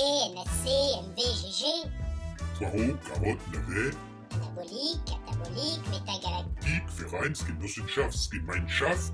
NSC, MVGG. Poireaux, carottes, navets. Anabolique, catabolique, métagalactique. Geek, Verein, Genossenschaft, Gemeinschaft.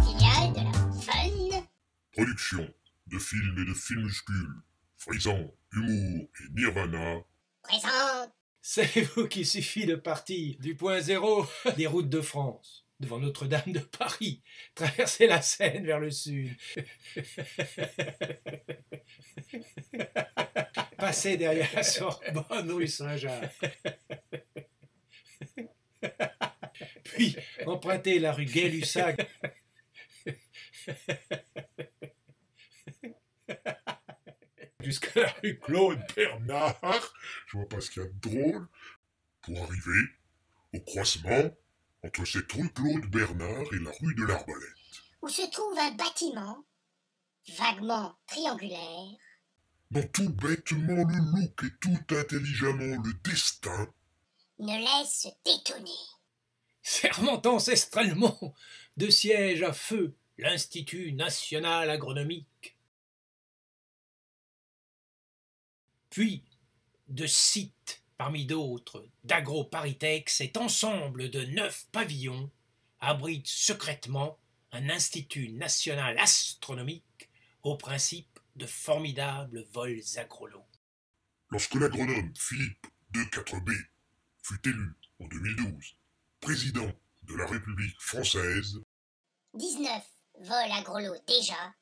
Filiale de la Fun. Production de films et de filmuscules. Frisant, humour et Nirvana. Présente. Savez-vous qu'il suffit de partir du point zéro des routes de France, devant Notre-Dame de Paris, traverser la Seine vers le sud, passer derrière la Sorbonne rue Saint-Jacques, puis emprunter la rue Gay-Lussac, Jusqu'à la rue Claude Bernard, je vois pas ce qu'il y a de drôle, pour arriver au croisement entre cette rue Claude Bernard et la rue de l'Arbalète. Où se trouve un bâtiment vaguement triangulaire. Dont tout bêtement le look et tout intelligemment le destin Ne laisse t'étonner. servant ancestralement de siège à feu l'Institut national agronomique, puis de site parmi d'autres d'AgroParisTech, cet ensemble de 9 pavillons abrite secrètement un Institut national astronomique au principe de formidables vols agronomes. Lorsque l'agronome Philippe de 4B fut élu en 2012 président de la République française, 19 vols agrolos déjà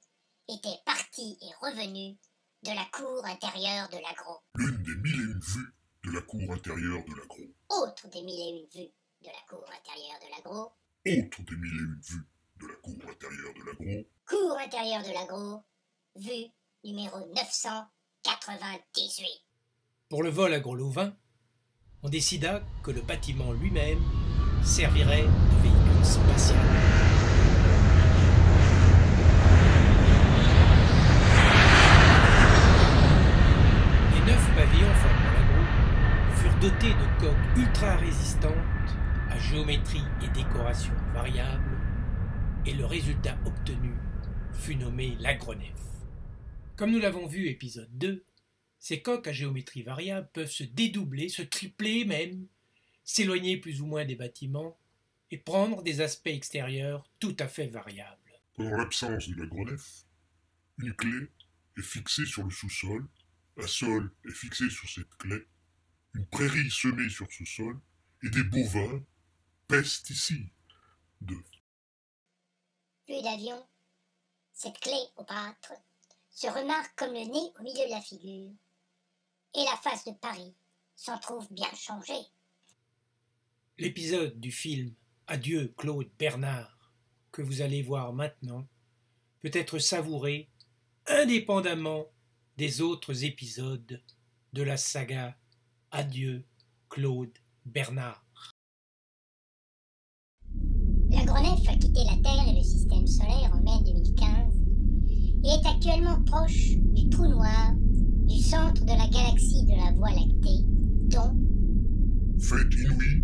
étaient partis et revenus de la cour intérieure de l'agro. l'une des 1001 vues de la cour intérieure de l'agro, Autre des 1001 vues de la cour intérieure de l'agro. autre des 1001 vues de la cour intérieure de l'agro, Cour intérieure de l'agro, vue numéro 998. Pour le vol agro-Louvain, on décida que le bâtiment lui-même servirait de véhicule spatial. Les 9 pavillons formant l'agro furent dotés de coques ultra résistantes à géométrie et décoration variables, et le résultat obtenu fut nommé l'agronef. Comme nous l'avons vu épisode 2, ces coques à géométrie variable peuvent se dédoubler, se tripler même, s'éloigner plus ou moins des bâtiments et prendre des aspects extérieurs tout à fait variables. Pendant l'absence de l'agronef, une clé est fixée sur le sous-sol, un sol est fixé sur cette clé, une prairie semée sur ce sol, et des bovins paissent ici. Vue d'avion, cette clé au pâtre se remarque comme le nez au milieu de la figure, et la face de Paris s'en trouve bien changée. L'épisode du film Adieu Claude Bernard, que vous allez voir maintenant, peut être savouré indépendamment des autres épisodes de la saga Adieu Claude Bernard. L'agronef a quitté la Terre et le système solaire en mai 2015 et est actuellement proche du trou noir du centre de la galaxie de la Voie lactée, dont, Fait inouïe,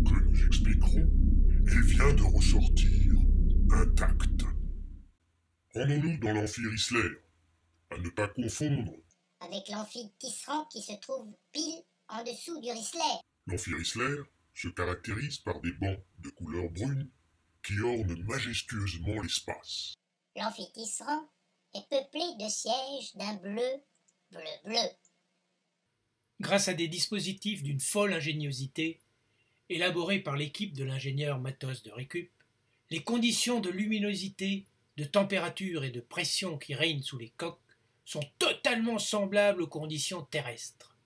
que nous expliquerons, elle vient de ressortir intacte. Rendons-nous dans l'amphirisler, à ne pas confondre. avec l'amphide Tisserand qui se trouve pile en dessous du Risler. L'amphirisler se caractérise par des bancs de couleur brune qui ornent majestueusement l'espace. L'amphide Tisserand est peuplé de sièges d'un bleu. Grâce à des dispositifs d'une folle ingéniosité, élaborés par l'équipe de l'ingénieur Matos de Récup, les conditions de luminosité, de température et de pression qui règnent sous les coques sont totalement semblables aux conditions terrestres.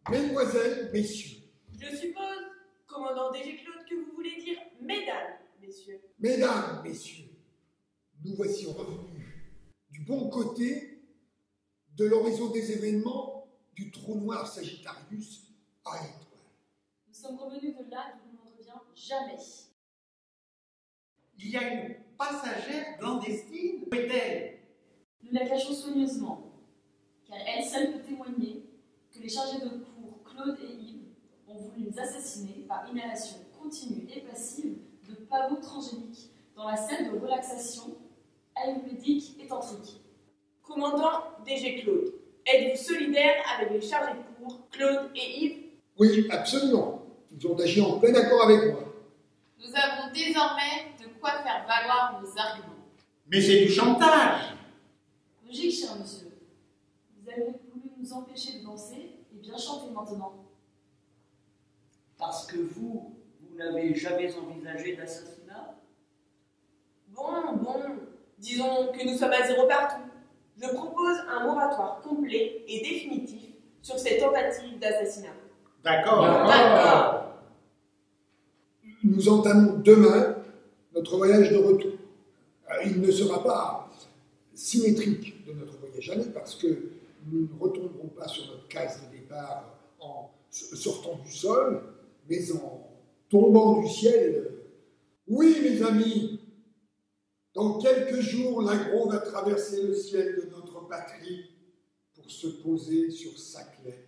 Mesdemoiselles, messieurs, Je suppose, commandant DG Claude, que vous voulez dire mesdames, messieurs. mesdames, messieurs, nous voici revenus du bon côté de l'horizon des événements du trou noir Sagittarius à étoile. Nous sommes revenus de là d'où l'on ne revient jamais. Il y a une passagère clandestine. Où est-elle? Nous la cachons soigneusement, car elle seule peut témoigner que les chargés de cours Claude et Yves ont voulu nous assassiner par inhalation continue et passive de pavots transgéniques dans la scène de relaxation ayurvédique et tantrique. Commandant DG Claude, êtes-vous solidaire avec les chargés de cours, Claude et Yves? Oui, absolument. Ils ont agi en plein accord avec moi. Nous avons désormais de quoi faire valoir nos arguments. Mais c'est du chantage. Logique, cher monsieur. Vous avez voulu nous empêcher de danser et bien chanter maintenant. Parce que vous n'avez jamais envisagé d'assassinat? Bon, disons que nous sommes à zéro partout. Je propose un moratoire complet et définitif sur cette tentative d'assassinat. D'accord. Nous entamons demain notre voyage de retour. Il ne sera pas symétrique de notre voyage aller parce que nous ne retomberons pas sur notre case de départ en sortant du sol, mais en tombant du ciel. Oui, mes amis, dans quelques jours, l'agro va traverser le ciel de notre patrie pour se poser sur Saclay.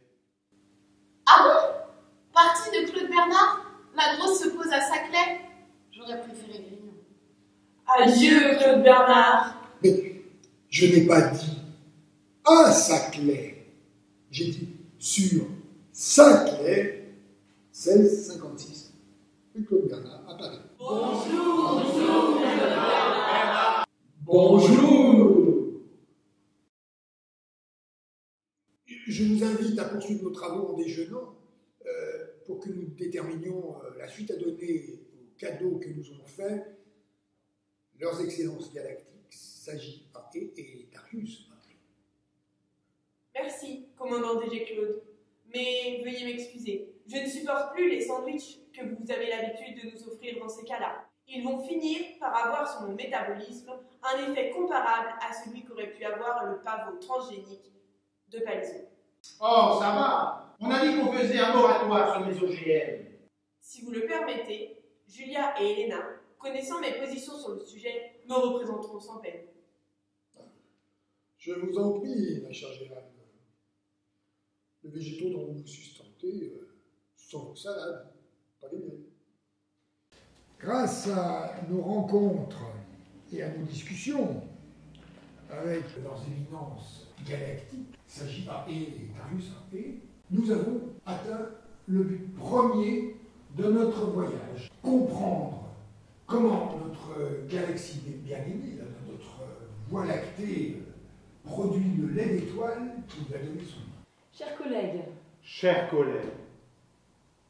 Ah bon? Partie de Claude Bernard? La grosse se pose à Saclay? J'aurais préféré Grignon. Adieu, Claude Bernard. Mais je n'ai pas dit à Saclay. J'ai dit sur Saclay, 1656. Et Claude Bernard à Paris. Bonjour, Claude Bernard. Bonjour. Je vous invite à poursuivre nos travaux en déjeunant pour que nous déterminions la suite à donner aux cadeaux que nous ont faits leurs excellences galactiques, Sagi A.E. et Darius A.E. Merci, commandant DG Claude. Mais veuillez m'excuser, je ne supporte plus les sandwichs que vous avez l'habitude de nous offrir dans ces cas-là. Ils vont finir par avoir sur mon métabolisme un effet comparable à celui qu'aurait pu avoir le pavot transgénique de Palaiseau. Oh, ça va. On a dit qu'on faisait un moratoire sur mes OGM. Si vous le permettez, Julia et Elena, connaissant mes positions sur le sujet, me représenteront sans peine. Je vous en prie, ma chère Gérald. Les végétaux dont vous vous sustentez sont vos salades, pas les miennes. Grâce à nos rencontres et à nos discussions avec leurs éminences galactiques, Sagi A.E. et Darius A.E., nous avons atteint le but premier de notre voyage. Comprendre comment notre galaxie bien-aimée, notre Voie lactée, produit le lait d'étoile qui lui a donné son nom. Chers collègues,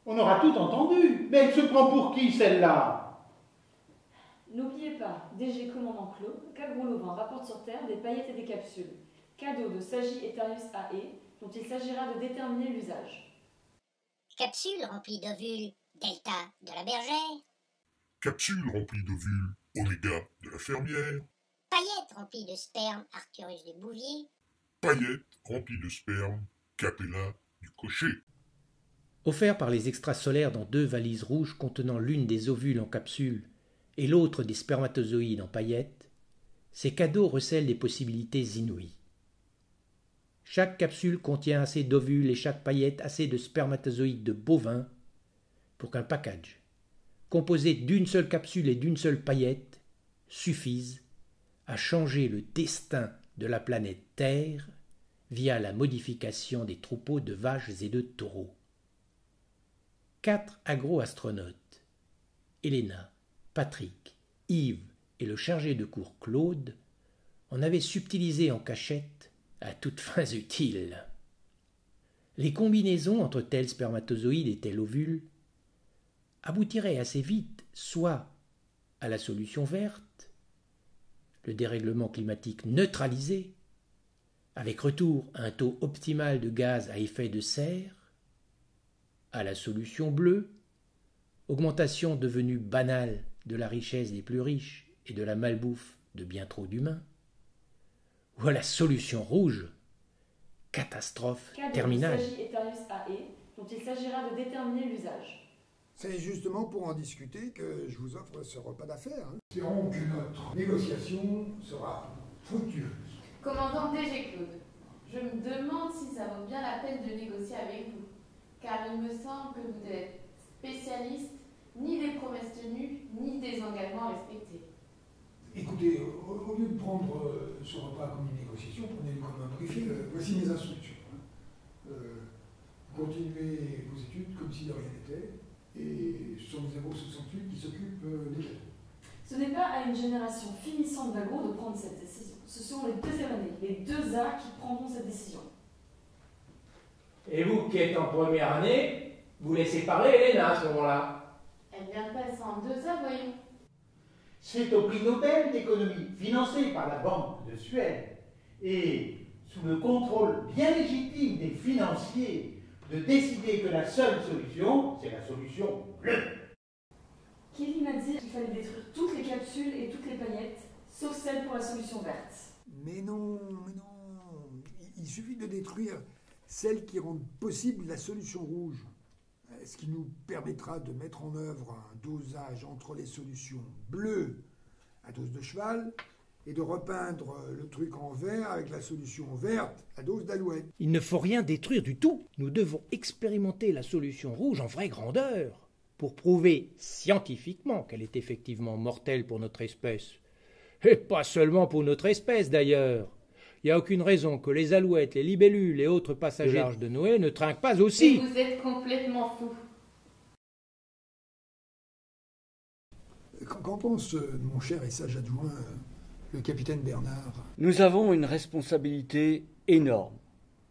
On aura tout entendu. Mais elle se prend pour qui, celle-là? n'oubliez pas, DG Commandant Claude, qu'Agro-Lovin rapporte sur Terre des paillettes et des capsules. Cadeau de Sagittarius A.E., dont il s'agira de déterminer l'usage. Capsule remplie d'ovules delta de la bergère. Capsule remplie d'ovules oméga de la fermière. Paillettes remplies de sperme Arcturus du bouvier. Paillettes remplies de sperme Capella du cocher. Offert par les extrasolaires dans 2 valises rouges contenant l'une des ovules en capsule et l'autre des spermatozoïdes en paillettes, ces cadeaux recèlent des possibilités inouïes. Chaque capsule contient assez d'ovules et chaque paillette assez de spermatozoïdes de bovins pour qu'un package, composé d'une seule capsule et d'une seule paillette, suffise à changer le destin de la planète Terre via la modification des troupeaux de vaches et de taureaux. 4 agro-astronautes, Elena, Patrick, Yves et le chargé de cours Claude, en avaient subtilisé en cachette à toutes fins utiles. Les combinaisons entre tels spermatozoïdes et tels ovules aboutiraient assez vite soit à la solution verte, le dérèglement climatique neutralisé, avec retour à un taux optimal de gaz à effet de serre, à la solution bleue, augmentation devenue banale de la richesse des plus riches et de la malbouffe de bien trop d'humains, ou à la solution rouge, catastrophe terminale. Sagittarius A.E., dont il s'agira de déterminer l'usage. C'est justement pour en discuter que je vous offre ce repas d'affaires. Espérons que notre négociation sera fructueuse. Commandant DG Claude, je me demande si ça vaut bien la peine de négocier avec vous, car il me semble que vous êtes spécialiste ni des promesses tenues, ni des engagements respectés. Écoutez, au lieu de prendre ce repas comme une négociation, prenez-le comme un briefing. Voici mes instructions. Continuez vos études comme si de rien n'était, et ce sont les agros 68 qui s'occupent des cadeaux. Ce n'est pas à une génération finissante d'agro de prendre cette décision. Ce sont les deuxièmes années, les 2A qui prendront cette décision. Et vous qui êtes en première année, vous laissez parler Elena à ce moment-là. Elle vient de passer en 2A, voyons. C'est au prix Nobel d'économie, financé par la Banque de Suède, et sous le contrôle bien légitime des financiers, de décider que la seule solution, c'est la solution bleue. Kelly m'a dit qu'il fallait détruire toutes les capsules et toutes les paillettes, sauf celle pour la solution verte. Mais non. Il suffit de détruire celles qui rendent possible la solution rouge. Ce qui nous permettra de mettre en œuvre un dosage entre les solutions bleues à dose de cheval et de repeindre le truc en vert avec la solution verte à dose d'alouette. Il ne faut rien détruire du tout. Nous devons expérimenter la solution rouge en vraie grandeur pour prouver scientifiquement qu'elle est effectivement mortelle pour notre espèce. Et pas seulement pour notre espèce d'ailleurs. Il n'y a aucune raison que les alouettes, les libellules et autres passagers de l'Arche de Noé ne trinquent pas aussi. Et vous êtes complètement fou. Qu'en pense mon cher et sage adjoint, le capitaine Bernard? Nous avons une responsabilité énorme,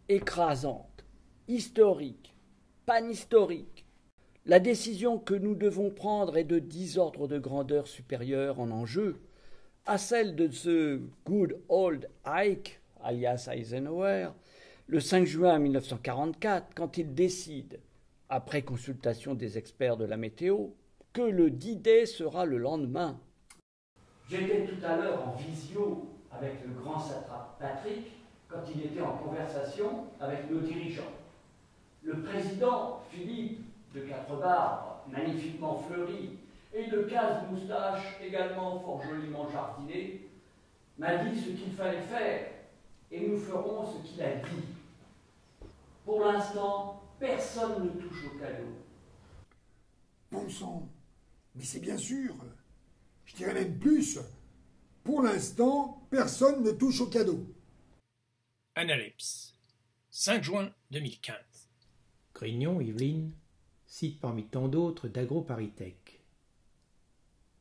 écrasante, historique, panhistorique. La décision que nous devons prendre est de 10 ordres de grandeur supérieurs en enjeu à celle de ce good old Ike, alias Eisenhower, le 5 juin 1944, quand il décide, après consultation des experts de la météo, que le D-Day sera le lendemain. J'étais tout à l'heure en visio avec le grand satrape Patrick quand il était en conversation avec nos dirigeants. Le président Philippe de Quatre-Barbes, magnifiquement fleuri, et de casse-moustache également fort joliment jardiné, m'a dit ce qu'il fallait faire, et nous ferons ce qu'il a dit. Pour l'instant, personne ne touche au cadeau. Bon sang, mais c'est bien sûr. Je dirais même plus. Pour l'instant, personne ne touche au cadeau. Analepse, 5 juin 2015. Grignon, Yveline, cite parmi tant d'autres d'AgroParisTech.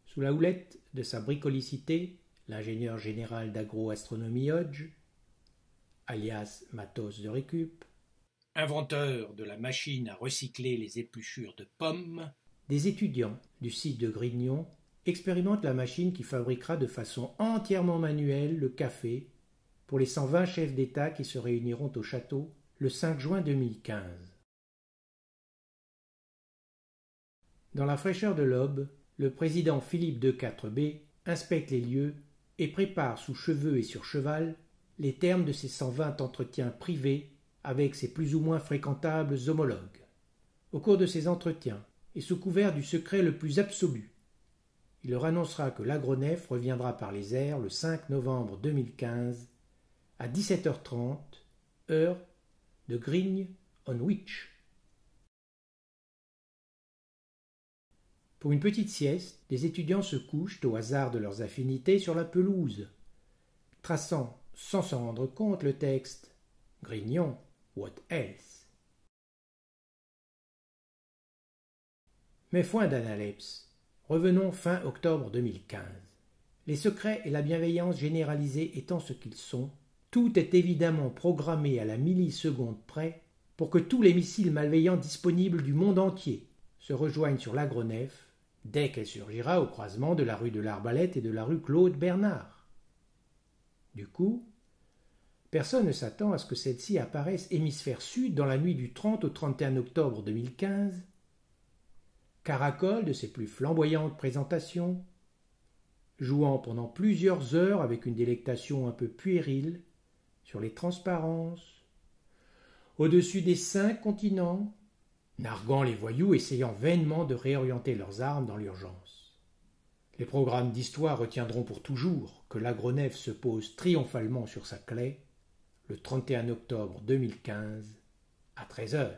Sous la houlette de sa bricolicité, l'ingénieur général d'agroastronomie Hodge, alias Matos de Récup, inventeur de la machine à recycler les épluchures de pommes, des étudiants du site de Grignon expérimentent la machine qui fabriquera de façon entièrement manuelle le café pour les 120 chefs d'État qui se réuniront au château le 5 juin 2015. Dans la fraîcheur de l'aube, le président Philippe de 4B inspecte les lieux et prépare sous cheveux et sur cheval les termes de ses 120 entretiens privés avec ses plus ou moins fréquentables homologues. Au cours de ces entretiens, et sous couvert du secret le plus absolu, il leur annoncera que l'agronef reviendra par les airs le 5 novembre 2015 à 17h30, heure de Grigne-on-Witch. Pour une petite sieste, les étudiants se couchent au hasard de leurs affinités sur la pelouse, traçant sans s'en rendre compte le texte « Grignon, what else ?» Mais foin d'analepse. Revenons fin octobre 2015. Les secrets et la bienveillance généralisée étant ce qu'ils sont, tout est évidemment programmé à la milliseconde près pour que tous les missiles malveillants disponibles du monde entier se rejoignent sur l'agronef dès qu'elle surgira au croisement de la rue de l'Arbalète et de la rue Claude Bernard. Du coup, personne ne s'attend à ce que celle-ci apparaisse hémisphère sud dans la nuit du 30 au 31 octobre 2015, caracole de ses plus flamboyantes présentations, jouant pendant plusieurs heures avec une délectation un peu puérile sur les transparences, au-dessus des 5 continents, narguant les voyous essayant vainement de réorienter leurs armes dans l'urgence. Les programmes d'histoire retiendront pour toujours que l'agronef se pose triomphalement sur sa clé le 31 octobre 2015 à 13h.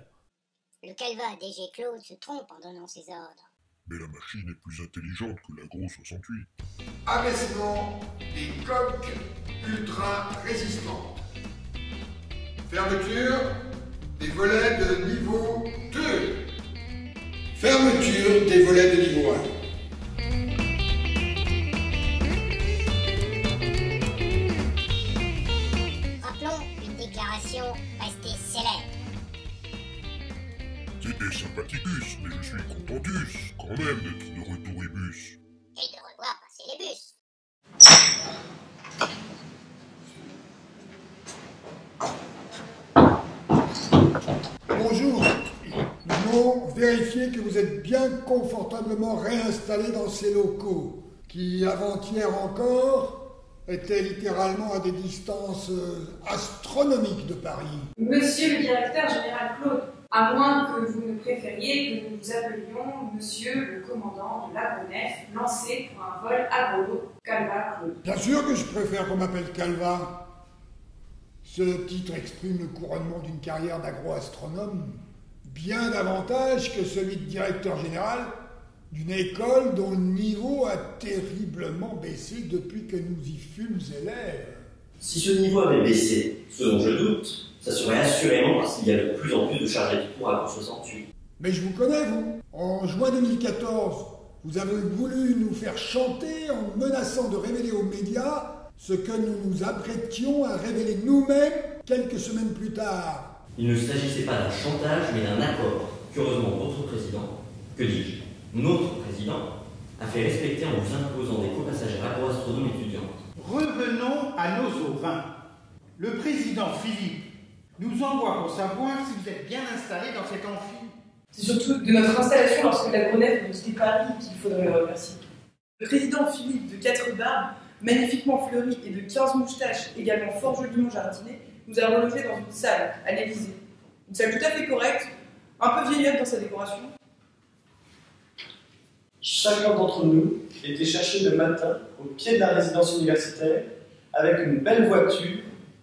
Le calva DG Claude se trompe en donnant ses ordres. Mais la machine est plus intelligente que l'Agro 68. Abaissement des coques ultra résistantes. Fermeture des volets de niveau 2. Fermeture des volets de niveau 1. Rappelons une déclaration restée célèbre. C'était sympathicus, mais je suis contentus, quand même, d'être de retouribus. Et de revoir passer les bus. Bonjour. Nous voulons vérifier que vous êtes bien confortablement réinstallés dans ces locaux, qui avant-hier encore étaient littéralement à des distances astronomiques de Paris. Monsieur le directeur général Claude, à moins que vous ne préfériez que nous vous appelions Monsieur le commandant de l'agronef lancé pour un vol agrolo, Calva Claude. Bien sûr que je préfère qu'on m'appelle Calva. Ce titre exprime le couronnement d'une carrière d'agro-astronome bien davantage que celui de directeur général d'une école dont le niveau a terriblement baissé depuis que nous y fûmes élèves. Si ce niveau avait baissé, ce dont je doute, ça serait assurément parce qu'il y a de plus en plus de charges d'équipement à 68. Mais je vous connais, vous. En juin 2014, vous avez voulu nous faire chanter en menaçant de révéler aux médias ce que nous nous apprêtions à révéler nous-mêmes quelques semaines plus tard. Il ne s'agissait pas d'un chantage, mais d'un accord qu'heureusement votre président, que dis-je, notre président, a fait respecter en vous imposant des copassagères agro-astronomes étudiantes. Revenons à nos ovins. Le président Philippe nous envoie pour savoir si vous êtes bien installés dans cet amphi. C'est surtout de notre installation lorsque l'agronef a quitté Paris qu'il faudrait le remercier. Le président Philippe de 4 barbes, magnifiquement fleuri et de 15 moustaches, également fort joliment jardinées, nous a relogés dans une salle à l'Élysée. Une salle tout à fait correcte, un peu vieillotte dans sa décoration. Chacun d'entre nous était cherché le matin au pied de la résidence universitaire avec une belle voiture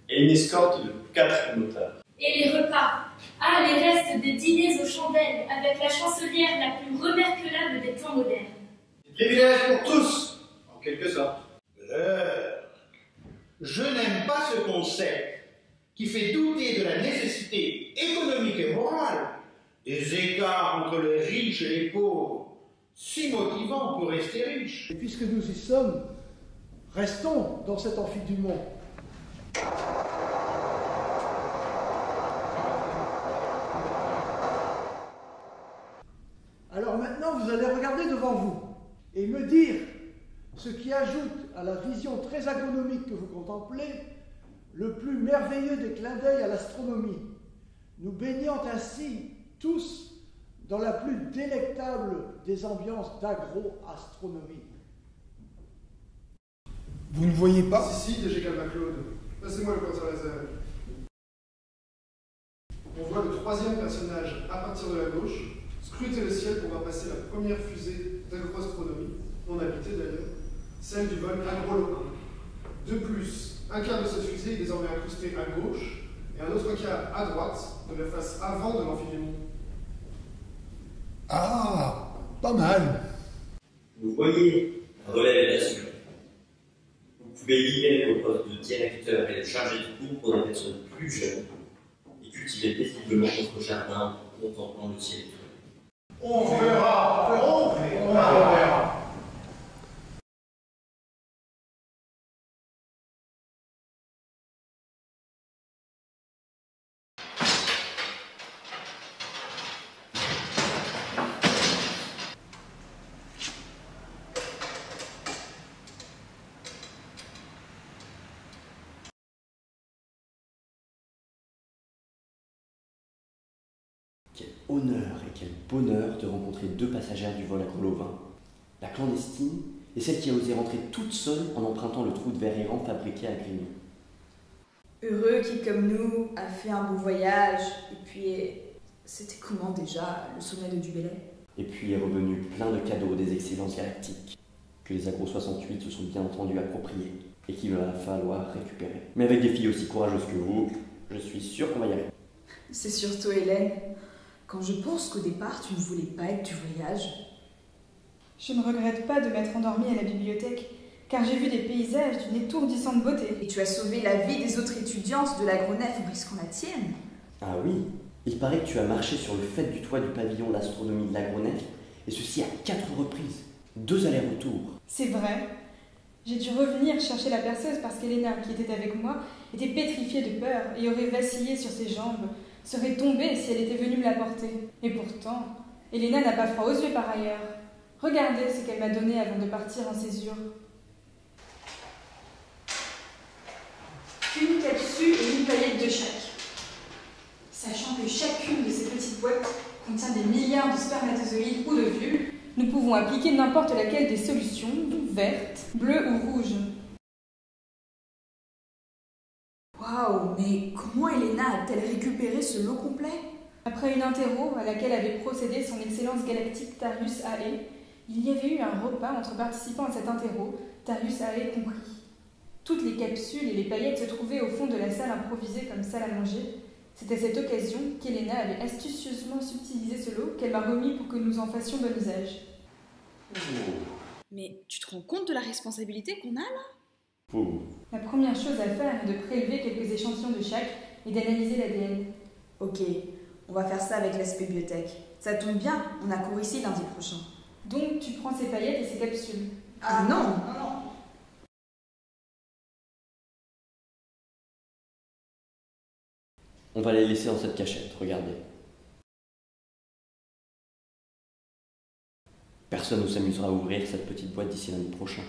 et une escorte de 4 motards. Et les repas. Ah, les restes des dîners aux chandelles avec la chancelière la plus remarquable des temps modernes. Privilège pour tous, en quelque sorte. Je n'aime pas ce concept qui fait douter de la nécessité économique et morale des écarts entre les riches et les pauvres, si motivants pour rester riches. Et puisque nous y sommes, restons dans cet amphi du monde. Alors maintenant, vous allez regarder devant vous et me dire ce qui ajoute à la vision très agronomique que vous contemplez le plus merveilleux des clins d'œil à l'astronomie, nous baignant ainsi tous dans la plus délectable des ambiances d'agro-astronomie. Vous ne voyez pas? Si, DG Calva Claude. Passez-moi le pointeur laser. On voit le 3e personnage à partir de la gauche scruter le ciel pour voir passer la première fusée d'agro-astronomie, non habitée d'ailleurs, celle du vol Agrolo 1. De plus, un quart de cette fusée est désormais incrusté à gauche et un autre quart à droite de la face avant de l'amphibémon. Ah, pas mal. Vous voyez, relève là-dessus. Vous pouvez libérer vos postes de directeur et de chargé de cours pour des personnes plus jeunes et cultiver paisiblement votre jardin en contemplant le ciel. On verra. Quel honneur et quel bonheur de rencontrer 2 passagères du vol Agrolo 20, la clandestine et celle qui a osé rentrer toute seule en empruntant le trou de verre errant fabriqué à Grignon. Heureux qui, comme nous, a fait un beau voyage, et puis, c'était comment déjà, le sommet de Dubélé? Et puis est revenu plein de cadeaux des excellences galactiques, que les Agro 68 se sont bien entendu appropriés, et qu'il va falloir récupérer. Mais avec des filles aussi courageuses que vous, je suis sûr qu'on va y arriver. C'est surtout Hélène. Quand je pense qu'au départ, tu ne voulais pas être du voyage, Je ne regrette pas de m'être endormie à la bibliothèque, car j'ai vu des paysages d'une étourdissante beauté. Et tu as sauvé la vie des autres étudiantes de l'agronef en risquant la tienne. Ah oui, il paraît que tu as marché sur le faîte du toit du pavillon d'astronomie de l'agronef, et ceci à 4 reprises, 2 allers-retours. C'est vrai. J'ai dû revenir chercher la perceuse parce qu'Elena, qui était avec moi, était pétrifiée de peur et aurait vacillé sur ses jambes, serait tombée si elle était venue me la porter. Et pourtant, Elena n'a pas froid aux yeux par ailleurs. Regardez ce qu'elle m'a donné avant de partir en césure. Une capsule et une paillette de chaque. Sachant que chacune de ces petites boîtes contient des milliards de spermatozoïdes ou d'ovules, nous pouvons appliquer n'importe laquelle des solutions, vertes, bleues ou rouges. Waouh, mais comment Elena a-t-elle récupéré ce lot complet? Après une interro à laquelle avait procédé son Excellence Galactique Tarius A.E., il y avait eu un repas entre participants à cet interro, Tarius A.E. compris. Toutes les capsules et les paillettes se trouvaient au fond de la salle improvisée comme salle à manger. C'est à cette occasion qu'Elena avait astucieusement subtilisé ce lot qu'elle m'a remis pour que nous en fassions bon usage. Mais tu te rends compte de la responsabilité qu'on a là? La première chose à faire est de prélever quelques échantillons de chaque et d'analyser l'ADN. Ok, on va faire ça avec l'aspect biotech. Ça tombe bien, on a cours ici lundi prochain. Donc tu prends ces paillettes et ces capsules. Ah non, non, non. On va les laisser dans cette cachette, regardez. Personne ne s'amusera à ouvrir cette petite boîte d'ici lundi prochain.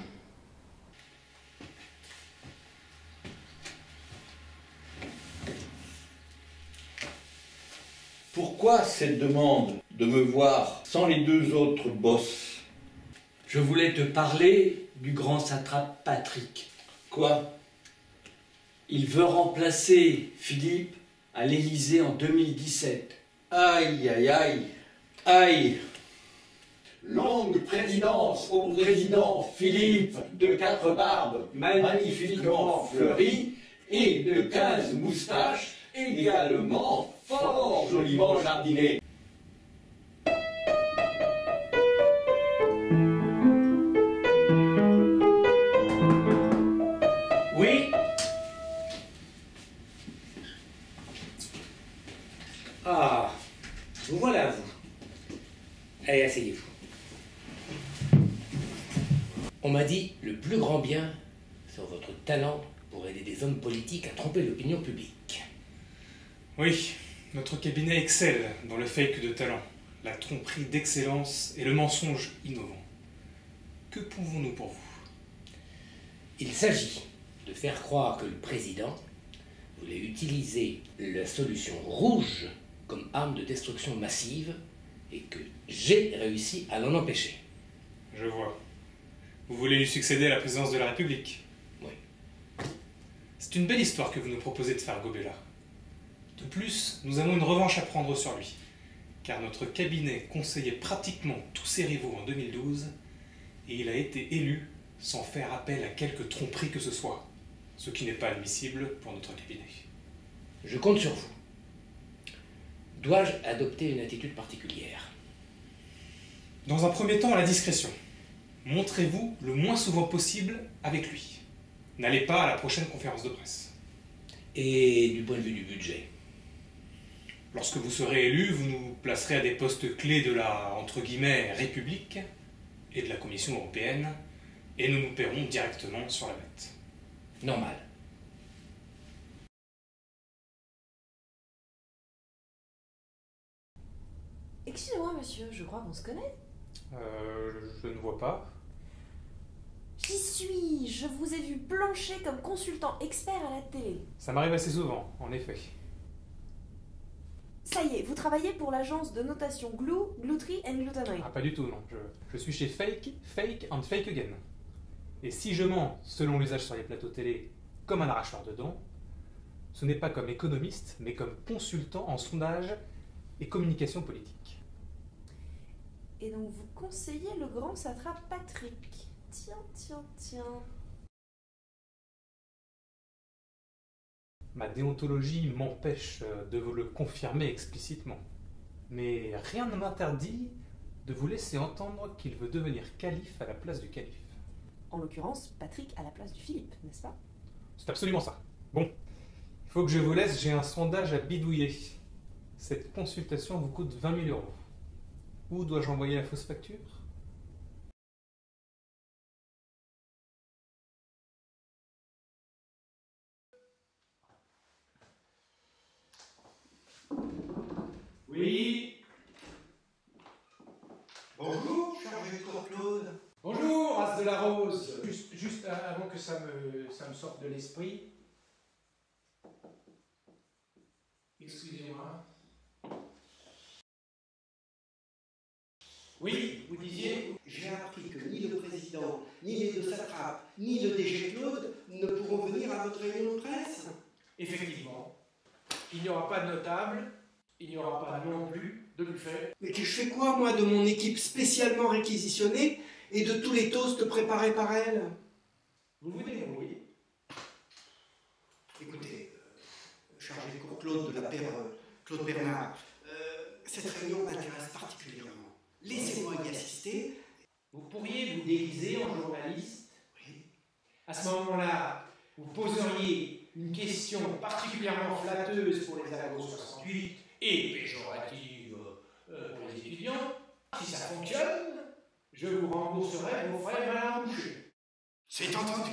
Pourquoi cette demande de me voir sans les 2 autres boss? Je voulais te parler du grand satrape Patrick. Quoi? Il veut remplacer Philippe à l'Élysée en 2017. Aïe, aïe, aïe, aïe. Longue présidence au président Philippe de 4 barbes magnifiquement fleuries et de 15 moustaches également fort joliment jardinées. Oui? Ah, vous voilà, vous. Allez, asseyez-vous. On m'a dit le plus grand bien sur votre talent pour aider des hommes politiques à tromper l'opinion publique. Oui, notre cabinet excelle dans le fake de talent, la tromperie d'excellence et le mensonge innovant. Que pouvons-nous pour vous? Il s'agit de faire croire que le président voulait utiliser la solution rouge comme arme de destruction massive et que j'ai réussi à l'en empêcher. Je vois. Vous voulez lui succéder à la présidence de la République? Oui. C'est une belle histoire que vous nous proposez de faire gober là. De plus, nous avons une revanche à prendre sur lui, car notre cabinet conseillait pratiquement tous ses rivaux en 2012, et il a été élu sans faire appel à quelque tromperie que ce soit, ce qui n'est pas admissible pour notre cabinet. Je compte sur vous. Dois-je adopter une attitude particulière? Dans un premier temps, la discrétion. Montrez-vous le moins souvent possible avec lui. N'allez pas à la prochaine conférence de presse. Et du point de vue du budget? Lorsque vous serez élu, vous nous placerez à des postes clés de la, entre guillemets, République et de la Commission européenne, et nous nous paierons directement sur la bête. Normal. Excusez-moi, monsieur, je crois qu'on se connaît. Je ne vois pas. J'y suis. Je vous ai vu plancher comme consultant expert à la télé. Ça m'arrive assez souvent, en effet. Ça y est, vous travaillez pour l'agence de notation Glue, Glutree and Glutamine. Ah, pas du tout, non. Je suis chez Fake, Fake and Fake Again. Et si je mens, selon l'usage sur les plateaux télé, comme un arrachoir de dents, ce n'est pas comme économiste, mais comme consultant en sondage et communication politique. Et donc vous conseillez le grand satrape Patrick. Tiens. Ma déontologie m'empêche de vous le confirmer explicitement. Mais rien ne m'interdit de vous laisser entendre qu'il veut devenir calife à la place du calife. En l'occurrence, Patrick à la place du Philippe, n'est-ce pas? C'est absolument ça. Bon, il faut que je vous laisse, j'ai un sondage à bidouiller. Cette consultation vous coûte 20 000 €. Où dois-je envoyer la fausse facture? Oui. Bonjour, chargé de cours Claude. Bonjour, As de la Rose. Juste avant que ça me sorte de l'esprit. Excusez-moi. Oui, vous disiez? J'ai appris que ni le président, ni les deux satrapes, ni le DG Claude ne pourront venir à votre réunion de presse. Effectivement. Il n'y aura pas de notable, il n'y aura pas non plus de buffet. Mais je fais quoi, moi, de mon équipe spécialement réquisitionnée et de tous les toasts préparés par elle? Vous vous débrouillez. Écoutez, chargé de cours Claude de la paire Claude Bernard, cette réunion m'intéresse particulièrement. Laissez-moi y assister. Vous pourriez vous déguiser en journaliste. Oui. À ce moment-là, vous poseriez une question particulièrement flatteuse pour les Agro 68 et péjorative pour les étudiants. Si ça fonctionne, je vous rembourserai vos frais mal embouchés. C'est entendu.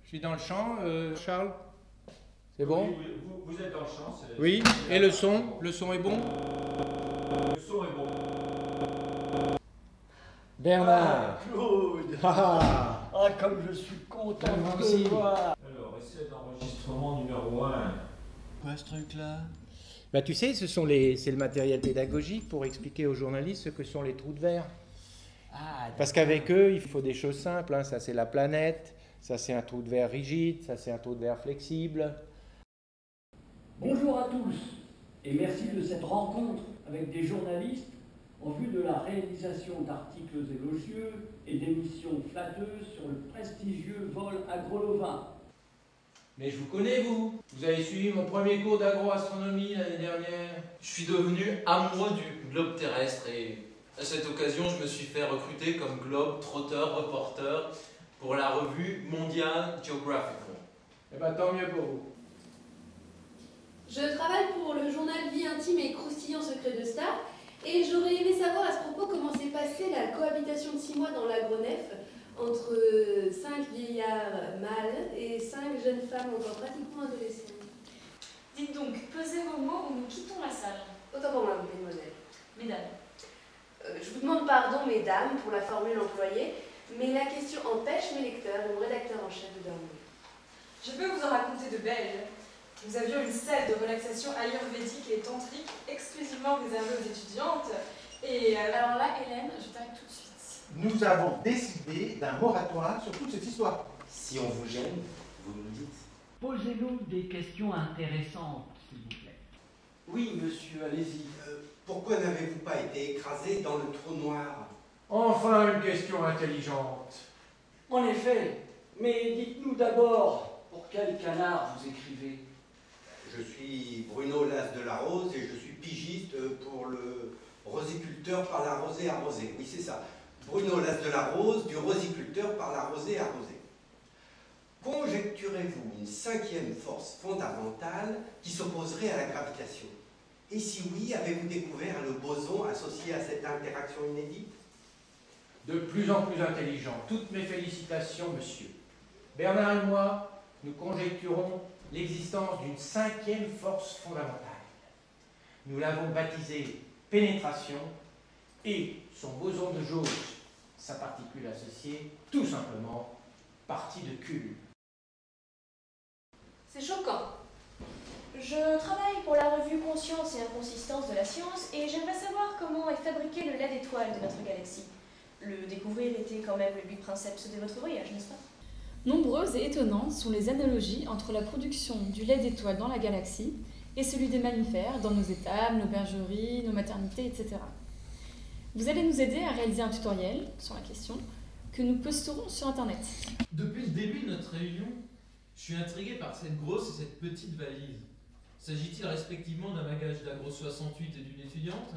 Je suis dans le champ, Charles? C'est bon? Oui, vous êtes dans le champ. Oui, et le son? Le son est bon? Le son est bon. Bernard! Claude! Comme je suis content de aussi. te voir! Alors, essai d'enregistrement numéro 1. Quoi ce truc-là? Bah, tu sais, c'est le matériel pédagogique pour expliquer aux journalistes ce que sont les trous de verre. Parce qu'avec eux, il faut des choses simples. Hein. Ça, c'est la planète. Ça, c'est un trou de verre rigide. Ça, c'est un trou de verre flexible. Bonjour à tous et merci de cette rencontre avec des journalistes en vue de la réalisation d'articles élogieux et d'émissions flatteuses sur le prestigieux vol Agro-Lovin. Mais je vous connais, vous. Vous avez suivi mon premier cours d'agroastronomie l'année dernière. Je suis devenu amoureux du globe terrestre et à cette occasion, je me suis fait recruter comme globe trotteur reporter pour la revue Mondial Geographical. Eh ben, tant mieux pour vous. Je travaille pour le journal Vie intime et croustillant secret de star et j'aurais aimé savoir à ce propos comment s'est passée la cohabitation de 6 mois dans l'agronef entre 5 vieillards mâles et 5 jeunes femmes encore pratiquement adolescentes. Dites donc, pesez vos mots ou nous quittons la salle. Autant pour moi, mesdemoiselles. Mesdames. Je vous demande pardon, mesdames, pour la formule employée, mais la question empêche mes lecteurs et mon rédacteur en chef de dormir. Je peux vous en raconter de belles. Nous avions une salle de relaxation ayurvédique et tantrique exclusivement réservée aux étudiantes. Et alors là, Hélène, je t'arrête tout de suite. Nous avons décidé d'un moratoire sur toute cette histoire. Si on vous gêne, vous nous dites. Posez-nous des questions intéressantes, s'il vous plaît. Oui, monsieur, allez-y. Pourquoi n'avez-vous pas été écrasé dans le trou noir? Enfin, une question intelligente. En effet, mais dites-nous d'abord, pour quel canard vous écrivez? Je suis Bruno Las de la Rose et je suis pigiste pour le rosiculteur par la rosée arrosée. Oui, c'est ça. Bruno Las de la Rose, du rosiculteur par la rosée arrosée. Conjecturez-vous une 5e force fondamentale qui s'opposerait à la gravitation? Et si oui, avez-vous découvert le boson associé à cette interaction inédite? De plus en plus intelligent. Toutes mes félicitations, monsieur. Bernard et moi, nous conjecturons l'existence d'une 5e force fondamentale. Nous l'avons baptisée pénétration et son boson de jauge, sa particule associée, tout simplement, partie de Cule. C'est choquant. Je travaille pour la revue Conscience et Inconsistance de la science et j'aimerais savoir comment est fabriqué le lait d'étoile de notre galaxie. Le découvrir était quand même le but princeps de votre voyage, n'est-ce pas? Nombreuses et étonnantes sont les analogies entre la production du lait d'étoile dans la galaxie et celui des mammifères dans nos étables, nos bergeries, nos maternités, etc. Vous allez nous aider à réaliser un tutoriel sur la question que nous posterons sur Internet. Depuis le début de notre réunion, je suis intrigué par cette grosse et cette petite valise. S'agit-il respectivement d'un bagage d'Agro 68 et d'une étudiante?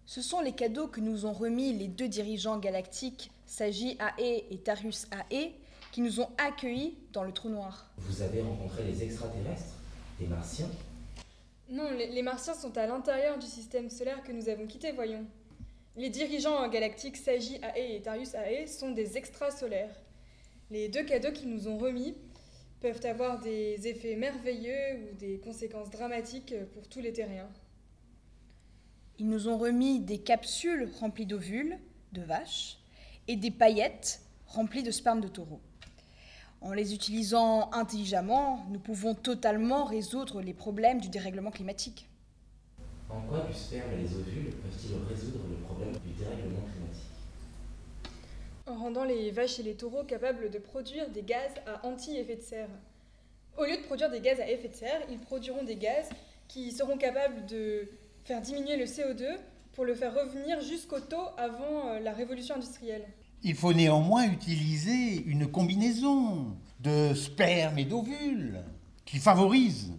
Ce sont les cadeaux que nous ont remis les deux dirigeants galactiques, Sagi A.E. et Tarius A.E., qui nous ont accueillis dans le trou noir. Vous avez rencontré les extraterrestres? Des martiens? Non, les martiens sont à l'intérieur du système solaire que nous avons quitté, voyons. Les dirigeants galactiques Sagi A.E. et Tarius A.E. sont des extrasolaires. Les deux cadeaux qu'ils nous ont remis peuvent avoir des effets merveilleux ou des conséquences dramatiques pour tous les terriens. Ils nous ont remis des capsules remplies d'ovules de vaches et des paillettes remplies de sperme de taureau. En les utilisant intelligemment, nous pouvons totalement résoudre les problèmes du dérèglement climatique. En quoi du sperme et les ovules peuvent-ils résoudre le problème du dérèglement climatique? En rendant les vaches et les taureaux capables de produire des gaz à anti-effet de serre. Au lieu de produire des gaz à effet de serre, ils produiront des gaz qui seront capables de faire diminuer le CO2 pour le faire revenir jusqu'au taux avant la révolution industrielle. Il faut néanmoins utiliser une combinaison de sperme et d'ovules qui favorise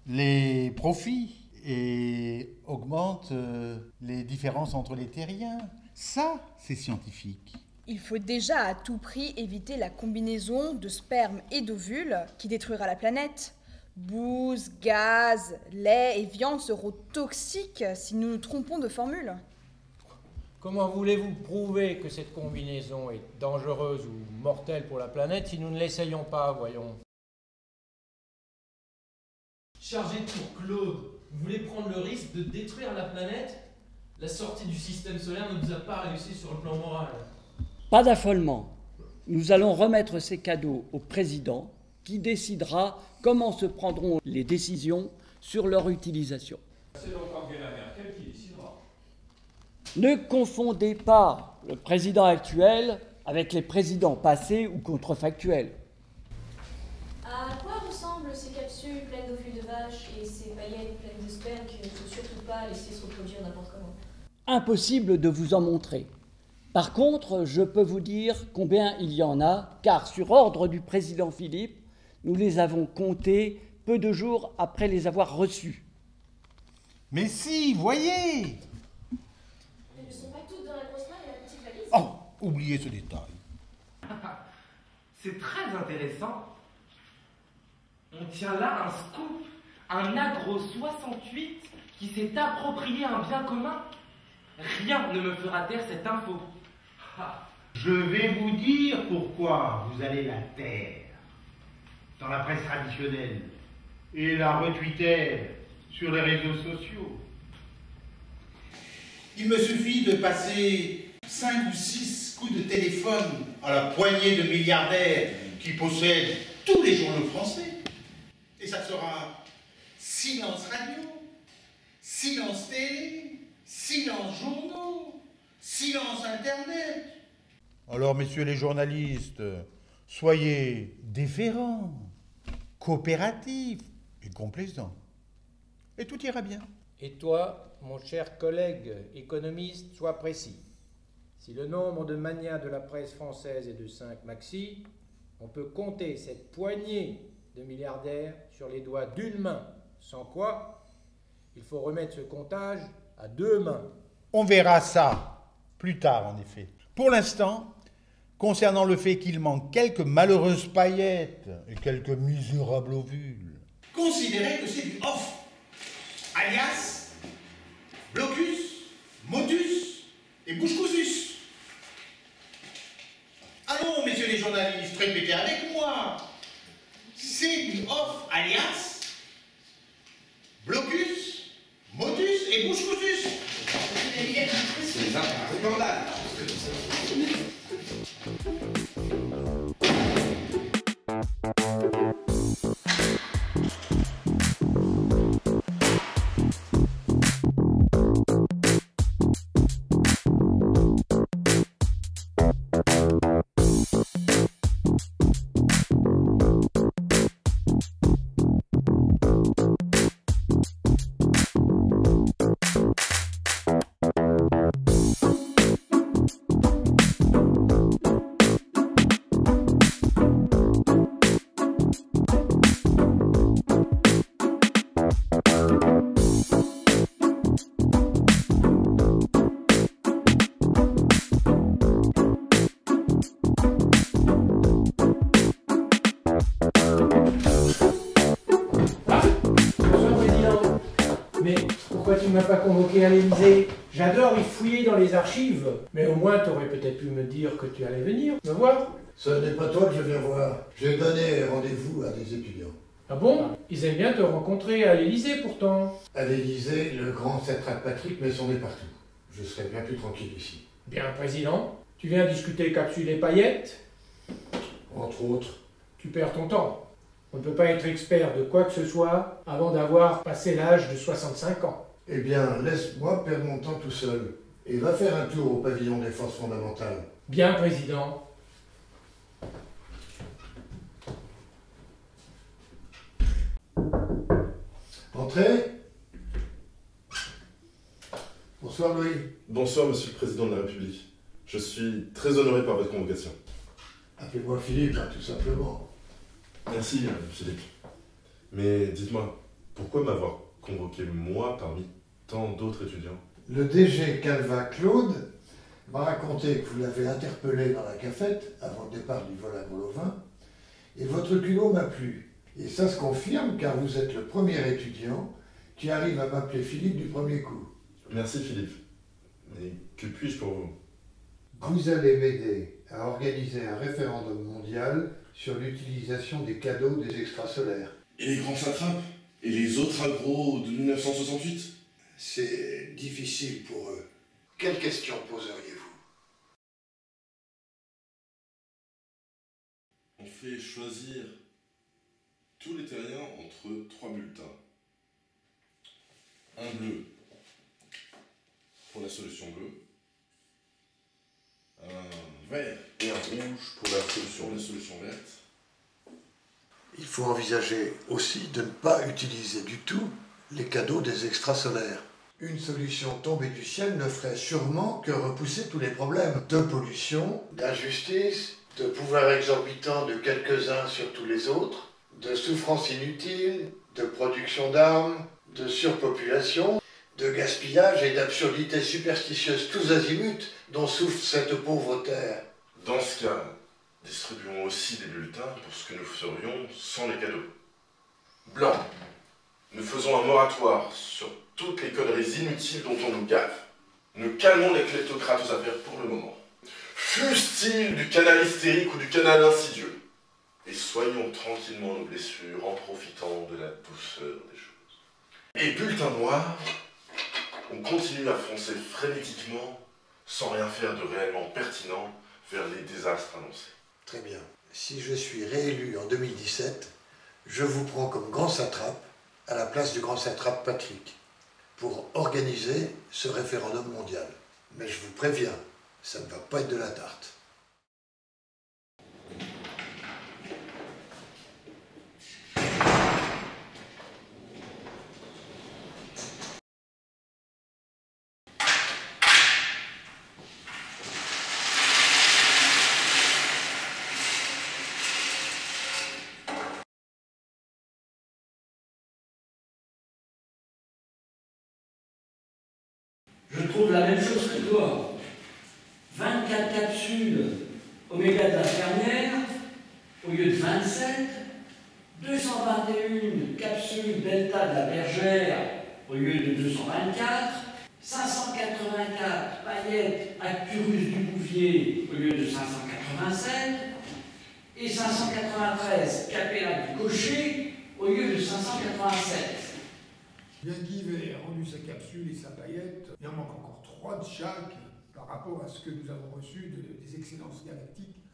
les profits et augmente les différences entre les terriens. Ça, c'est scientifique. Il faut déjà à tout prix éviter la combinaison de sperme et d'ovules qui détruira la planète. Bouse, gaz, lait et viande seront toxiques si nous nous trompons de formule. Comment voulez-vous prouver que cette combinaison est dangereuse ou mortelle pour la planète si nous ne l'essayons pas, voyons? Chargé de tour, Claude, vous voulez prendre le risque de détruire la planète? La sortie du système solaire ne nous a pas réussi sur le plan moral. Pas d'affolement. Nous allons remettre ces cadeaux au président qui décidera comment se prendront les décisions sur leur utilisation. C'est donc Angela Merkel qui décidera. Ne confondez pas le président actuel avec les présidents passés ou contrefactuels. À quoi ressemblent ces capsules pleines d'ovules de vache et ces paillettes pleines de sperme qu'il ne faut surtout pas laisser se reproduire n'importe comment? Impossible de vous en montrer. Par contre, je peux vous dire combien il y en a, car sur ordre du président Philippe, nous les avons comptés peu de jours après les avoir reçus. Mais si, voyez! Elles ne sont pas toutes dans la grosse malle et la petite valise? Oh, oubliez ce détail. C'est très intéressant. On tient là un scoop, un Agro 68 qui s'est approprié un bien commun. Rien ne me fera taire cette info. Je vais vous dire pourquoi vous allez la taire dans la presse traditionnelle et la retweeter sur les réseaux sociaux. Il me suffit de passer 5 ou 6 coups de téléphone à la poignée de milliardaires qui possèdent tous les journaux français. Et ça sera silence radio, silence télé, silence journaux, silence internet. Alors, messieurs les journalistes, soyez déférents, coopératifs et complaisants. Et tout ira bien. Et toi, mon cher collègue économiste, sois précis. Si le nombre de manias de la presse française est de 5 maxi, on peut compter cette poignée de milliardaires sur les doigts d'une main, sans quoi il faut remettre ce comptage à 2 mains. On verra ça plus tard, en effet. Pour l'instant, concernant le fait qu'il manque quelques malheureuses paillettes et quelques misérables ovules, considérez que c'est du off, alias blocus, motus et bouche-cousus. Allons, messieurs les journalistes, répétez avec moi. C'est du off, alias blocus, motus et bouche-cousus. C'est un scandale. tu m'as pas convoqué à l'Élysée? J'adore y fouiller dans les archives. Mais au moins, t'aurais peut-être pu me dire que tu allais venir me voir. Ce n'est pas toi que je viens voir. J'ai donné rendez-vous à des étudiants. Ah bon? Ils aiment bien te rencontrer à l'Élysée pourtant. À l'Élysée, le grand satrape Patrick met son nez partout. Je serais bien plus tranquille ici. Bien, Président. Tu viens discuter capsules et paillettes? Entre autres. Tu perds ton temps. On ne peut pas être expert de quoi que ce soit avant d'avoir passé l'âge de 65 ans. Eh bien, laisse-moi perdre mon temps tout seul. Et va faire un tour au pavillon des forces fondamentales. Bien, Président. Entrez. Bonsoir Louis. Bonsoir Monsieur le Président de la République. Je suis très honoré par votre convocation. Appelez-moi Philippe, tout simplement. Merci Philippe. Mais dites-moi, pourquoi m'avoir convoqué moi parmi tant d'autres étudiants? Le DG Calva Claude m'a raconté que vous l'avez interpellé dans la cafette avant le départ du vol à Gros-Lovin, et votre culot m'a plu. Et ça se confirme car vous êtes le premier étudiant qui arrive à m'appeler Philippe du premier coup. Merci Philippe. Mais que puis-je pour vous? Vous allez m'aider à organiser un référendum mondial sur l'utilisation des cadeaux des extrasolaires. Et les grands satrapes? Et les autres agros de 1968? C'est difficile pour eux. Quelles questions poseriez-vous? On fait choisir tous les terriens entre 3 bulletins. Un bleu pour la solution bleue, un vert et un rouge pour la solution verte. Il faut envisager aussi de ne pas utiliser du tout les cadeaux des extrasolaires. Une solution tombée du ciel ne ferait sûrement que repousser tous les problèmes de pollution, d'injustice, de pouvoir exorbitant de quelques-uns sur tous les autres, de souffrance inutile, de production d'armes, de surpopulation, de gaspillage et d'absurdités superstitieuses tous azimuts dont souffre cette pauvre terre. Dans ce cas, distribuons aussi des bulletins pour ce que nous ferions sans les cadeaux. Blanc, nous faisons un moratoire sur toutes les conneries inutiles dont on nous gave. Nous calmons les kleptocrates aux affaires pour le moment. Fussent-ils du canal hystérique ou du canal insidieux. Et soignons tranquillement nos blessures en profitant de la douceur des choses. Et bulletin noir, on continue à foncer frénétiquement sans rien faire de réellement pertinent vers les désastres annoncés. Très bien. Si je suis réélu en 2017, je vous prends comme grand satrape à la place du grand satrape Patrick pour organiser ce référendum mondial. Mais je vous préviens, ça ne va pas être de la tarte. Je trouve la même chose que toi. 24 capsules oméga de l'infirmière au lieu de 27, 221 capsules delta de la bergère au lieu de 224, 584 paillettes Acturus du Bouvier au lieu de 587 et 593 Capella du Cocher au lieu de 587. Bien qu'Yves ait rendu sa capsule et sa paillette, il en manque encore 3 de chaque par rapport à ce que nous avons reçu des excellences galactiques,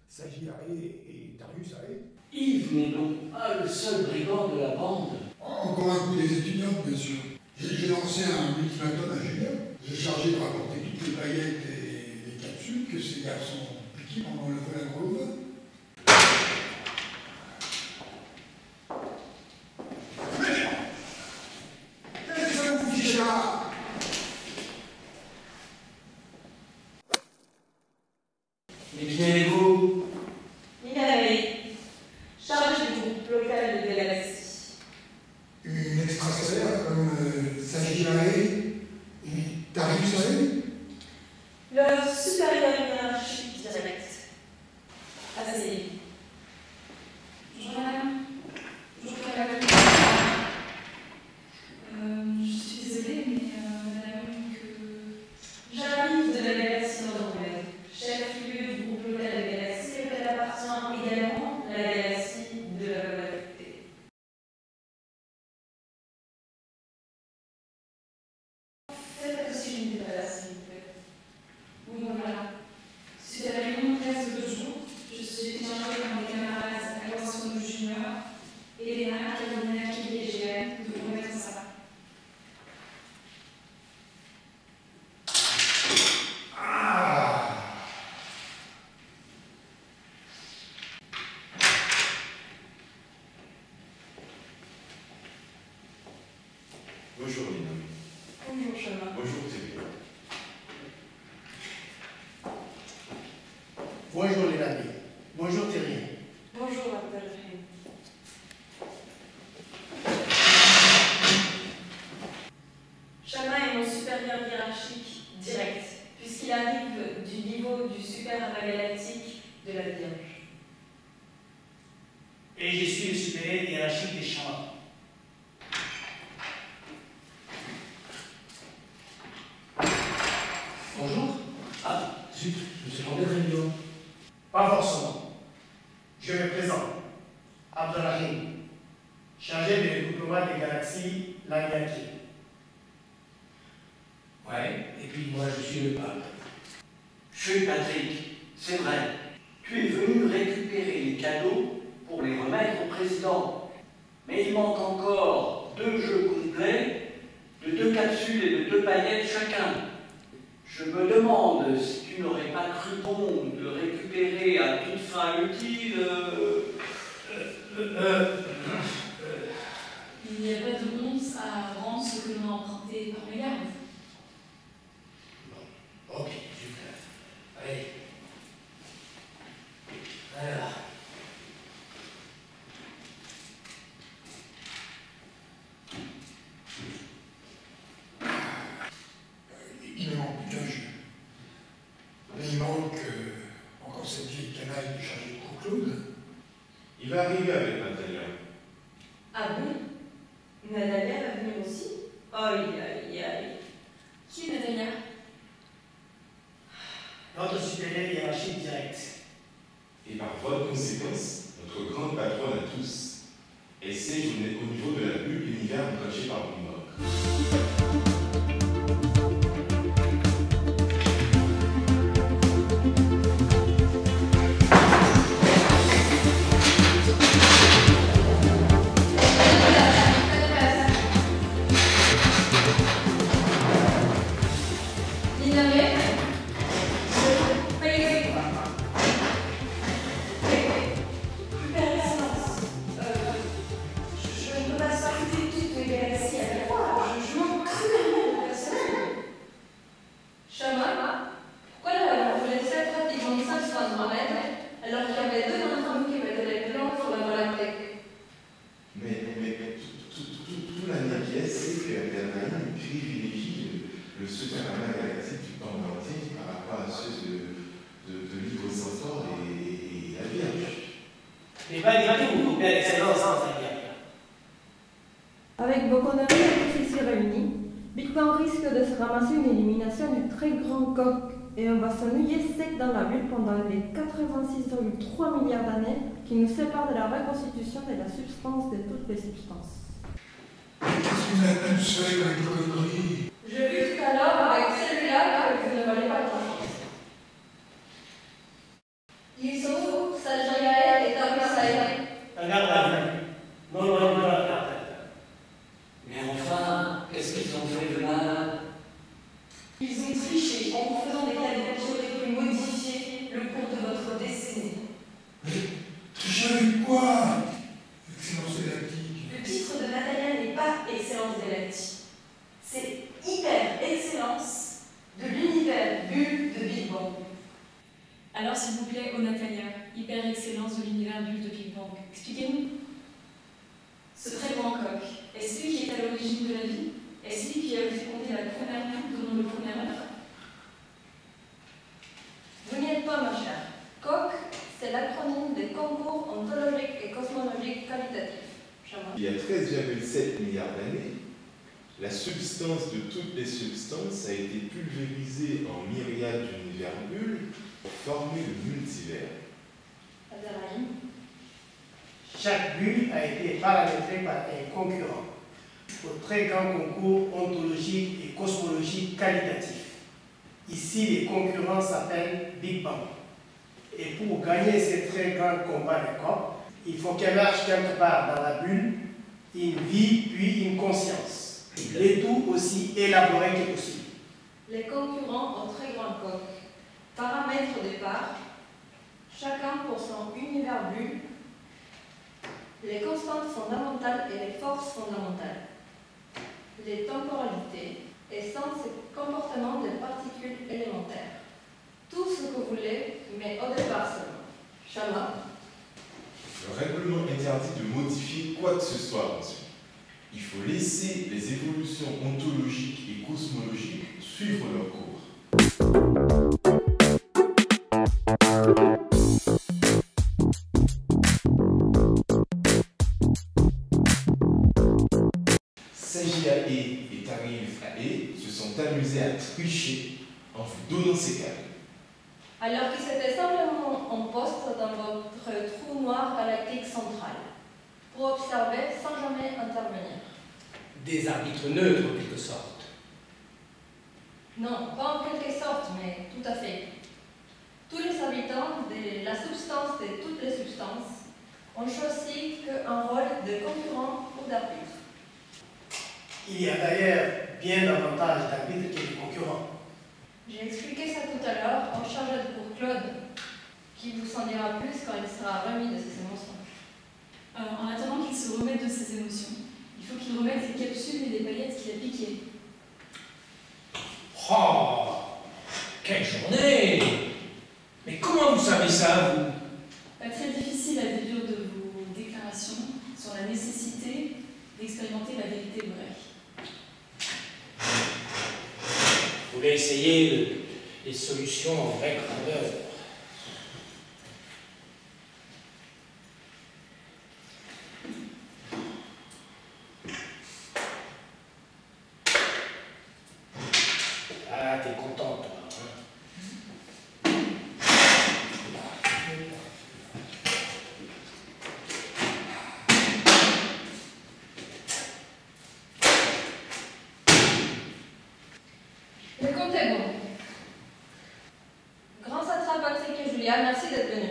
Sagittaire et Darius Ae. Yves n'est donc pas le seul brigand de la bande. Encore un coup des étudiants, bien sûr. J'ai lancé un ultimatum ingénieur. J'ai chargé de rapporter toutes les paillettes et les capsules que ces garçons ont piquées pendant le vol à Gros-Lovin. Mais qui êtes-vous? Minami, chargé du groupe local de Galaxie. Une extrasolaire comme Sagittaire et Darius Ae? Leur supérieur hiérarchique direct. Assez. Bonjour madame. Bonjour madame. Je suis désolée, mais place, s'il vous plaît. Bon, voilà. Suite à la réunion de classe de l'autre jour, je suis été chargée par mes camarades à l'ascension junior, Elena, Carolina, Kelly et Géane, de vous remettre ça. Bonjour Lina. Bonjour Chemin. Bonjour Thierry. Bonjour les amis. Bonjour Thierry. Bonjour Abdelrahim. Chama est mon supérieur hiérarchique direct, puisqu'il arrive du niveau du super galactique de la Vierge. Et je suis le supérieur hiérarchique des chamans. Bonjour. Ah, zut, je me suis trompé de réunion. Pas forcément. Je me présente. Abdelrahim, chargé de regroupement des galaxies Lagaki. Ouais, et puis moi je suis le pape. Je suis Patrick, c'est vrai. Tu es venu récupérer les cadeaux pour les remettre au président. Mais il manque encore 2 jeux complets, de 2 capsules et de 2 paillettes chacun. Je me demande si tu n'aurais pas cru bon de récupérer à toute fin utile. Il n'y a pas de honte à rendre ce que l'on a emprunté par mégarde. Ok, super. Allez. Alors. Il me manque plus d'un jeu. Mais il manque encore cette vieille canaille de chargée de Courclaude. Il va arriver avec Natalia. Ah bon? Natalia va venir aussi? Aïe aïe aïe. Qui est Natalia? Notre supérieur hiérarchique direct. Et par voie de conséquence, notre grande patronne à tous. Et c'est au niveau de la bulle l'univers coché par Bloomberg. Avec vos conneries et tous ici réunis, Big Bang risque de se ramasser une élimination du très grand coq et on va s'ennuyer sec dans la bulle pendant les 86,3 milliards d'années qui nous séparent de la reconstitution de la substance de toutes les substances. Qu'est-ce que vous êtes tout seul avec vos conneries? Je vis tout à l'heure avec celui-là que vous ne valez pas grand-chose. Ils sont où, Sajaya et Tarisaya? Regarde la vue. Non, regarde. Mais enfin, qu'est-ce qu'ils ont fait de mal? Ils ont triché en vous faisant des calculs qui auraient pu modifier le cours de votre destinée. Tricher avec quoi? Excellence galactique. Le titre de Natalia n'est pas Excellence galactique. C'est Hyper Excellence de l'univers bulle de Big Bang. Alors, s'il vous plaît, Natalia, hyper excellence de l'univers bulle de Big Bang. Expliquez-nous. Ce très grand coq, est-ce lui qui est à l'origine de la vie? Est-ce lui qui a fécondé la première poule donnant le premier œuf? Vous n'y êtes pas, ma chère. COQ, c'est l'acronyme des concours ontologiques et cosmologiques qualitatifs. Il y a 13,7 milliards d'années, la substance de toutes les substances a été pulvérisée en myriades d'univers bulles pour former le multivers. Chaque bulle a été paramétrée par un concurrent au très grand concours ontologique et cosmologique qualitatif. Ici, les concurrents s'appellent Big Bang. Et pour gagner ces très grands combats de coq, il faut qu'émerge quelque part dans la bulle une vie puis une conscience. Le tout aussi élaboré que possible. Les concurrents ont très grand coq. Paramètres au départ, chacun pour son univers bulle, les constantes fondamentales et les forces fondamentales, les temporalités, essence et comportement des particules élémentaires. Tout ce que vous voulez, mais au départ seulement. Chama. Le règlement interdit de modifier quoi que ce soit ensuite. Il faut laisser les évolutions ontologiques et cosmologiques suivre leur cours. CJAE et Tarif AE se sont amusés à tricher en vous donnant ces cadres. Alors qu'ils étaient simplement en poste dans votre trou noir à la clique centrale, pour observer sans jamais intervenir. Des arbitres neutres, en quelque sorte. Non, pas en quelque sorte, mais tout à fait. Tous les habitants de la substance de toutes les substances ont choisi qu'un rôle de concurrent ou d'arbitre. Il y a d'ailleurs bien davantage d'arbitres que de concurrents. J'ai expliqué ça tout à l'heure en charge de cours Claude, qui vous en dira plus quand il sera remis de ses émotions. En attendant qu'il se remette de ses émotions, il faut qu'il remette les capsules et les paillettes qu'il a piquées. Oh, quelle journée! Mais comment vous savez ça, vous? Pas très difficile à déduire de vos déclarations sur la nécessité d'expérimenter la vérité vraie. Vous voulez essayer les solutions en vraie grandeur. Ah, t'es content, toi, hein? Le compte est bon. Grand satrape Patrick et Julia, merci d'être venus.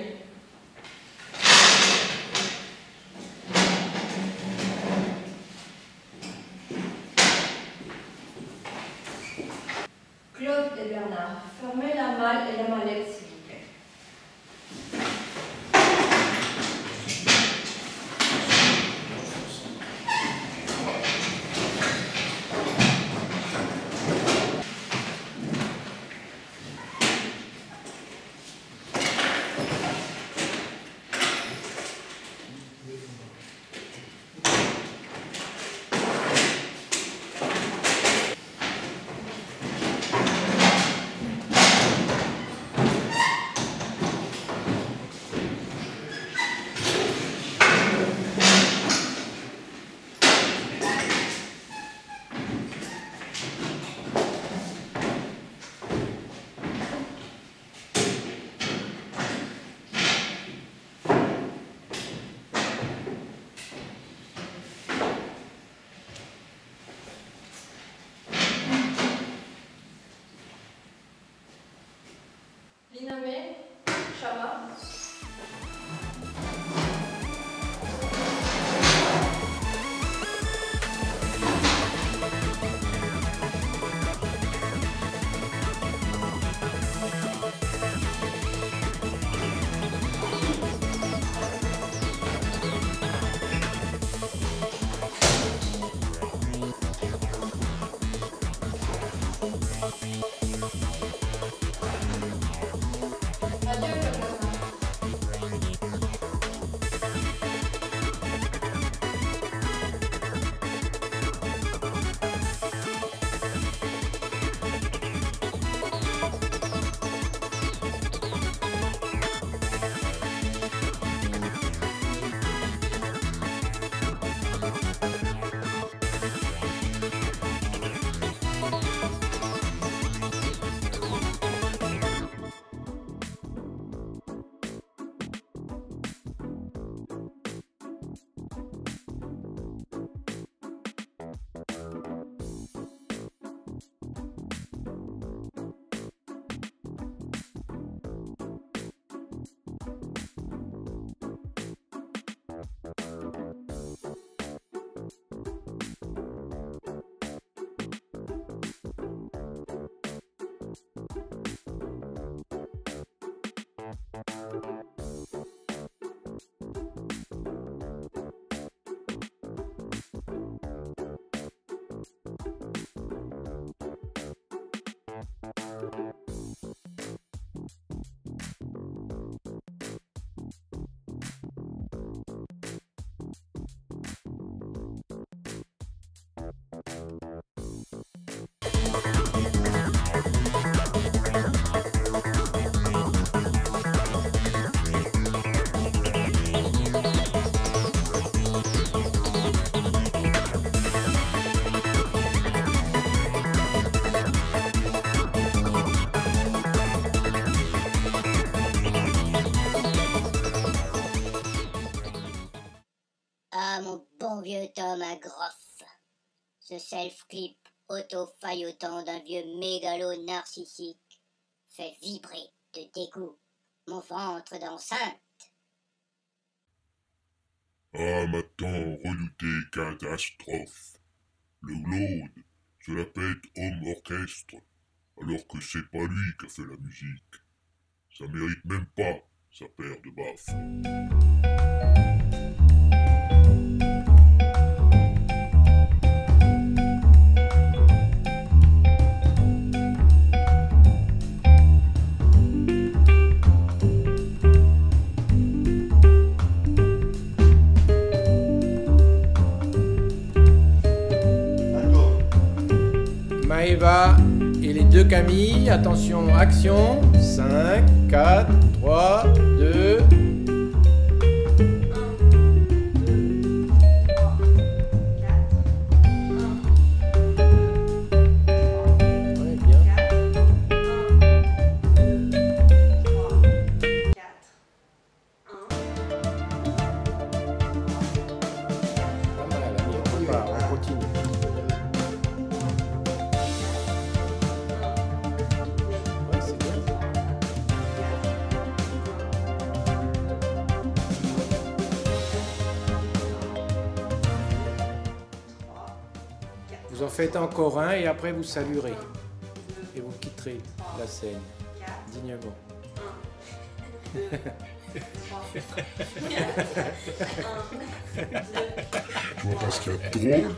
Claude et Bernard, fermez la malle et la mallette, s'il vous plaît. Ce self-clip auto-faillotant d'un vieux mégalo narcissique fait vibrer de dégoût mon ventre d'enceinte. Ah, maintenant, redoutée catastrophe. Le Glaude se la pète homme orchestre, alors que c'est pas lui qui a fait la musique. Ça mérite même pas sa paire de baffes. Maëva et les deux Camille, attention, action, 5, 4, 3, 2... Vous en faites encore un et après vous saluerez. Et vous quitterez la scène dignement. Tu vois pas ce qu'il y a de drôle?